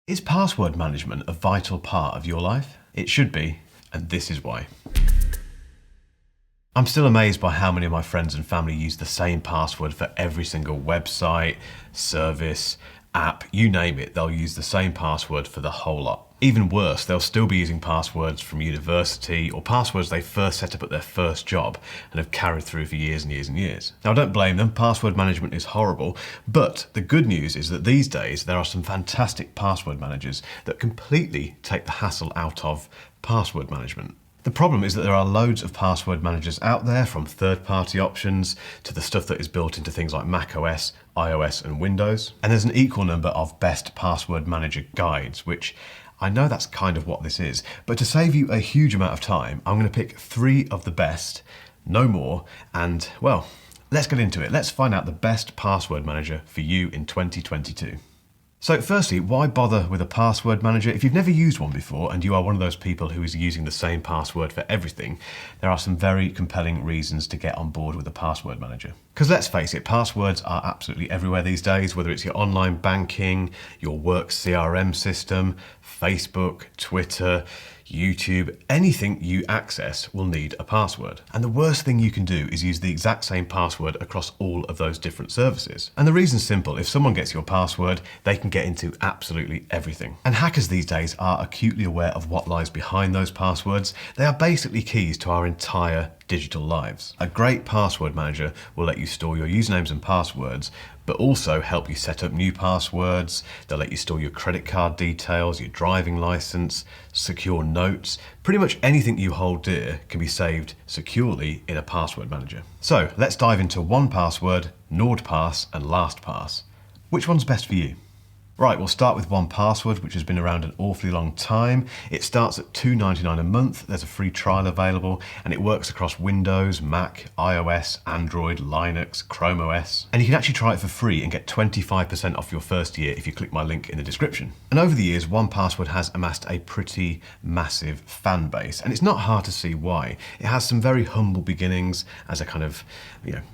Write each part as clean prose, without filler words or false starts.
Is password management a vital part of your life? It should be, and this is why. I'm still amazed by how many of my friends and family use the same password for every single website, service, app, you name it, they'll use the same password for the whole lot. Even worse, they'll still be using passwords from university or passwords they first set up at their first job and have carried through for years and years and years. Now, I don't blame them. Password management is horrible, but the good news is that these days there are some fantastic password managers that completely take the hassle out of password management. The problem is that there are loads of password managers out there, from third-party options to the stuff that is built into things like macOS, iOS and Windows. And there's an equal number of best password manager guides, which I know that's kind of what this is, but to save you a huge amount of time, I'm going to pick 3 of the best, no more, and well, let's get into it. Let's find out the best password manager for you in 2022. So firstly, why bother with a password manager? If you've never used one before and you are one of those people who is using the same password for everything, there are some very compelling reasons to get on board with a password manager. Because let's face it, passwords are absolutely everywhere these days, whether it's your online banking, your work CRM system, Facebook, Twitter, YouTube, anything you access will need a password. And the worst thing you can do is use the exact same password across all of those different services. And the reason's simple. If someone gets your password, they can get into absolutely everything. And hackers these days are acutely aware of what lies behind those passwords. They are basically keys to our entire digital lives. A great password manager will let you store your usernames and passwords, but also help you set up new passwords. They'll let you store your credit card details, your driving license, secure notes. Pretty much anything you hold dear can be saved securely in a password manager. So let's dive into 1Password, NordPass and LastPass. Which one's best for you? Right, we'll start with 1Password, which has been around an awfully long time. It starts at $2.99 a month. There's a free trial available, and it works across Windows, Mac, iOS, Android, Linux, Chrome OS. And you can actually try it for free and get 25% off your first year if you click my link in the description. And over the years, 1Password has amassed a pretty massive fan base, and it's not hard to see why. It has some very humble beginnings as a kind of,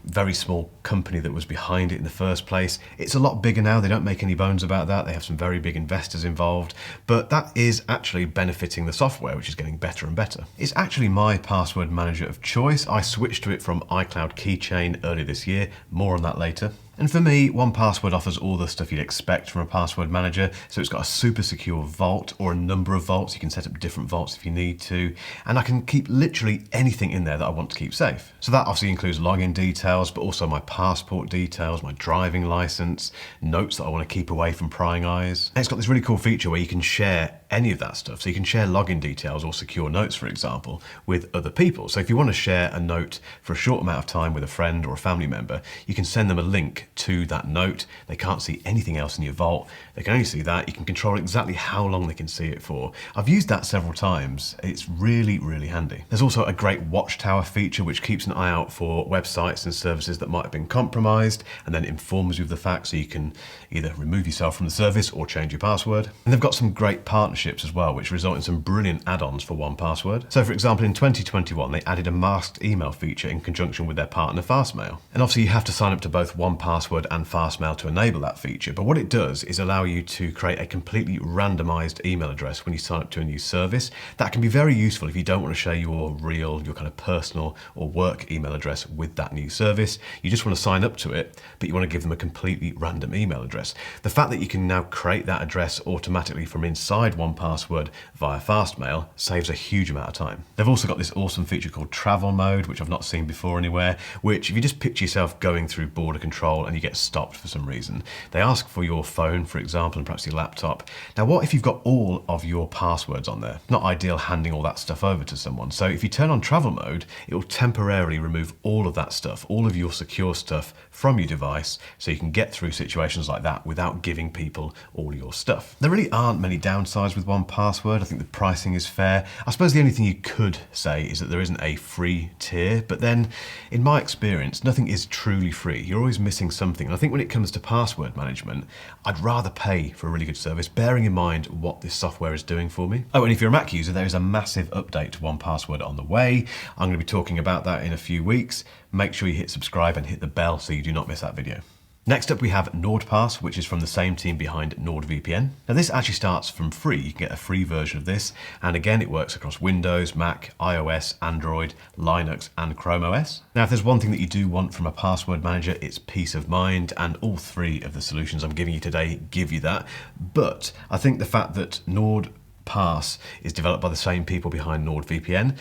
very small company that was behind it in the first place. It's a lot bigger now. They don't make any bones about that. They have some very big investors involved, but that is actually benefiting the software, which is getting better and better. It's actually my password manager of choice. I switched to it from Apply Keychain earlier this year. More on that later. And for me, 1Password offers all the stuff you'd expect from a password manager. So it's got a super secure vault or a number of vaults. You can set up different vaults if you need to. And I can keep literally anything in there that I want to keep safe. So that obviously includes login details, but also my passport details, my driving license, notes that I want to keep away from prying eyes. And it's got this really cool feature where you can share any of that stuff. So you can share login details or secure notes, for example, with other people. So if you want to share a note for a short amount of time with a friend or a family member, you can send them a link to that note. They can't see anything else in your vault. They can only see that. You can control exactly how long they can see it for. I've used that several times. It's really, really handy. There's also a great watchtower feature which keeps an eye out for websites and services that might have been compromised and then informs you of the fact, so you can either remove yourself from the service or change your password. And they've got some great partnerships as well, which result in some brilliant add-ons for 1Password. So for example, in 2021, they added a masked email feature in conjunction with their partner Fastmail. And obviously you have to sign up to both 1Password and Fastmail to enable that feature. But what it does is allow you to create a completely randomized email address when you sign up to a new service. That can be very useful if you don't want to share your kind of personal or work email address with that new service. You just want to sign up to it, but you want to give them a completely random email address. The fact that you can now create that address automatically from inside 1Password via Fastmail saves a huge amount of time. They've also got this awesome feature called travel mode, which I've not seen before anywhere, which if you just picture yourself going through border control and you get stopped for some reason, they ask for your phone, for example, and perhaps your laptop. Now, what if you've got all of your passwords on there? Not ideal handing all that stuff over to someone. So if you turn on travel mode, it will temporarily remove all of that stuff, all of your secure stuff from your device, so you can get through situations like that without giving people all your stuff. There really aren't many downsides with 1Password. I think the pricing is fair. I suppose the only thing you could say is that there isn't a free tier, but then in my experience, nothing is truly free. You're always missing something. And I think when it comes to password management, I'd rather pay for a really good service, bearing in mind what this software is doing for me. Oh, and if you're a Mac user, there is a massive update to 1Password on the way. I'm going to be talking about that in a few weeks. Make sure you hit subscribe and hit the bell so you do not miss that video. Next up we have NordPass, which is from the same team behind NordVPN. Now this actually starts from free. You can get a free version of this, and again it works across Windows, Mac, iOS, Android, Linux and Chrome OS. Now if there's one thing that you do want from a password manager, it's peace of mind, and all three of the solutions I'm giving you today give you that. But I think the fact that NordPass is developed by the same people behind NordVPN,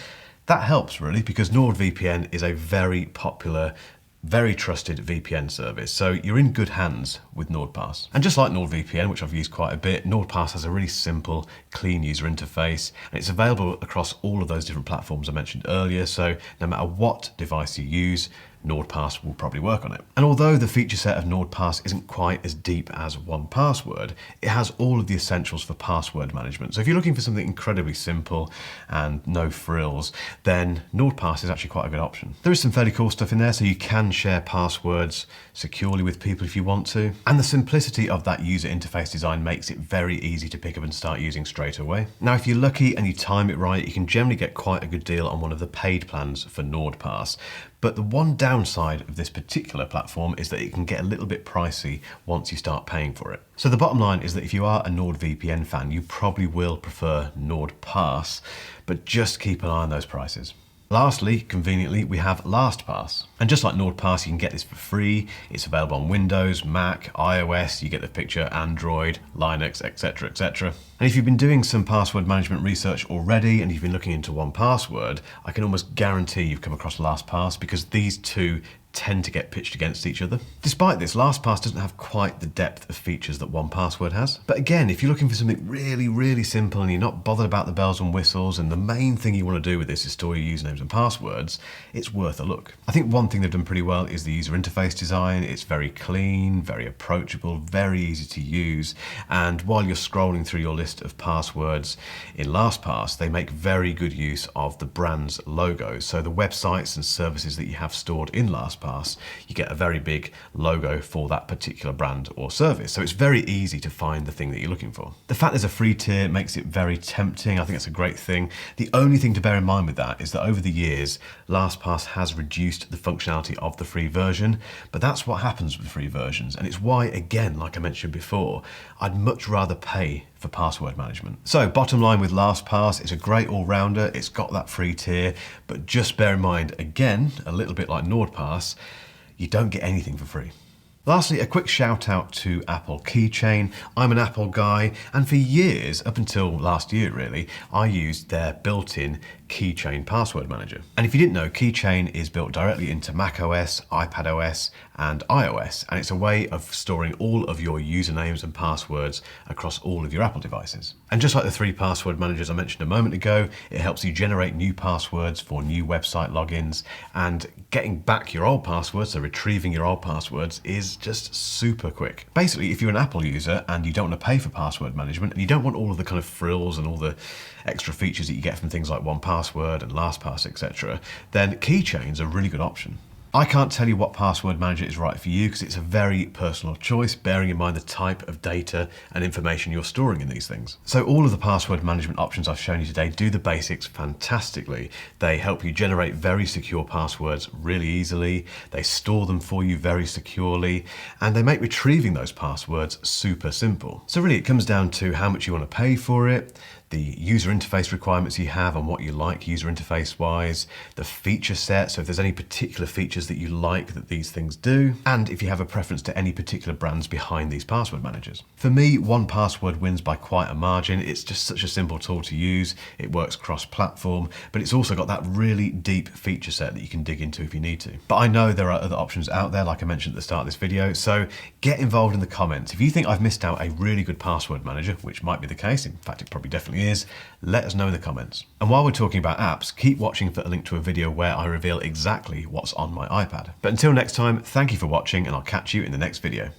that helps really, because NordVPN is a very popular, very trusted VPN service, so you're in good hands with NordPass. And just like NordVPN, which I've used quite a bit, NordPass has a really simple, clean user interface, and it's available across all of those different platforms I mentioned earlier, so no matter what device you use, NordPass will probably work on it. And although the feature set of NordPass isn't quite as deep as 1Password, it has all of the essentials for password management. So if you're looking for something incredibly simple and no frills, then NordPass is actually quite a good option. There is some fairly cool stuff in there, so you can share passwords securely with people if you want to. And the simplicity of that user interface design makes it very easy to pick up and start using straight away. Now, if you're lucky and you time it right, you can generally get quite a good deal on one of the paid plans for NordPass. But the one downside of this particular platform is that it can get a little bit pricey once you start paying for it. So the bottom line is that if you are a NordVPN fan, you probably will prefer NordPass, but just keep an eye on those prices. Lastly, conveniently, we have LastPass. And just like NordPass, you can get this for free. It's available on Windows, Mac, iOS, you get the picture, Android, Linux, etc., etc. And if you've been doing some password management research already and you've been looking into 1Password, I can almost guarantee you've come across LastPass, because these two tend to get pitched against each other. Despite this, LastPass doesn't have quite the depth of features that 1Password has. But again, if you're looking for something really, really simple and you're not bothered about the bells and whistles, and the main thing you want to do with this is store your usernames and passwords, it's worth a look. I think one thing they've done pretty well is the user interface design. It's very clean, very approachable, very easy to use. And while you're scrolling through your list of passwords in LastPass, they make very good use of the brand's logos. So the websites and services that you have stored in LastPass, you get a very big logo for that particular brand or service. So it's very easy to find the thing that you're looking for. The fact there's a free tier makes it very tempting. I think that's a great thing. The only thing to bear in mind with that is that over the years, LastPass has reduced the functionality of the free version, but that's what happens with free versions. And it's why, again, like I mentioned before, I'd much rather pay for password management. So bottom line with LastPass, it's a great all-rounder, it's got that free tier, but just bear in mind, again, a little bit like NordPass, you don't get anything for free. Lastly, a quick shout out to Apple Keychain. I'm an Apple guy, and for years, up until last year really, I used their built-in Keychain password manager. And if you didn't know, Keychain is built directly into macOS, iPadOS, and iOS, and it's a way of storing all of your usernames and passwords across all of your Apple devices. And just like the three password managers I mentioned a moment ago, it helps you generate new passwords for new website logins, and getting back your old passwords, so retrieving your old passwords, is just super quick. Basically, if you're an Apple user and you don't want to pay for password management, and you don't want all of the kind of frills and all the extra features that you get from things like 1Password and LastPass, etc., then Keychain's a really good option. I can't tell you what password manager is right for you because it's a very personal choice, bearing in mind the type of data and information you're storing in these things. So all of the password management options I've shown you today do the basics fantastically. They help you generate very secure passwords really easily, they store them for you very securely, and they make retrieving those passwords super simple. So really it comes down to how much you want to pay for it, the user interface requirements you have and what you like user interface wise, the feature set, so if there's any particular features that you like that these things do, and if you have a preference to any particular brands behind these password managers. For me, 1Password wins by quite a margin. It's just such a simple tool to use. It works cross-platform, but it's also got that really deep feature set that you can dig into if you need to. But I know there are other options out there, like I mentioned at the start of this video, so get involved in the comments. If you think I've missed out a really good password manager, which might be the case, in fact it probably definitely is, let us know in the comments. And while we're talking about apps, keep watching for a link to a video where I reveal exactly what's on my iPad. But until next time, thank you for watching, and I'll catch you in the next video.